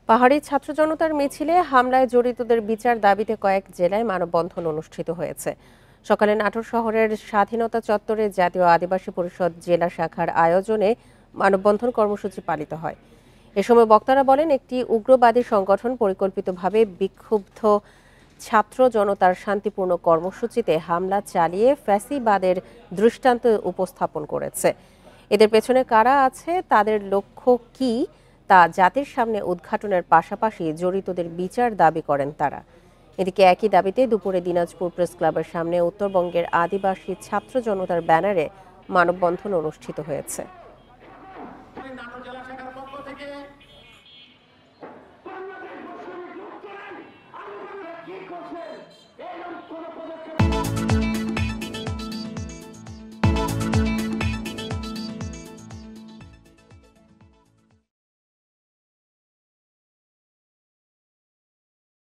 পাহাড়ি ছাত্র জনতার মিছিলে হামলায় জড়িতদের বিচার দাবিতে কয়েক জেলায় মানববন্ধন অনুষ্ঠিত হয়েছে। সকালে নাটোর শহরের স্বাধীনতা চত্বরে জাতীয় আদিবাসী পরিষদ জেলা শাখার আয়োজনে মানববন্ধন কর্মসূচি পালিত হয়। এ সময় বক্তারা বলেন, একটি উগ্রবাদী সংগঠন পরিকল্পিতভাবে বিক্ষুব্ধ ছাত্র জনতার শান্তিপূর্ণ কর্মসূচিতে হামলা চালিয়ে ফ্যাসিবাদের দৃষ্টান্ত উপস্থাপন করেছে। এদের পেছনে কারা আছে, তাদের লক্ষ্য কী, তা জাতির সামনে উদ্ঘাটনের পাশাপাশি জড়িতদের বিচার দাবি করেন তারা। এদিকে একই দাবিতে দুপুরে দিনাজপুর প্রেস ক্লাবের সামনে উত্তরবঙ্গের আদিবাসী ছাত্র জনতার ব্যানারে মানববন্ধন অনুষ্ঠিত হয়েছে। কি করছেন?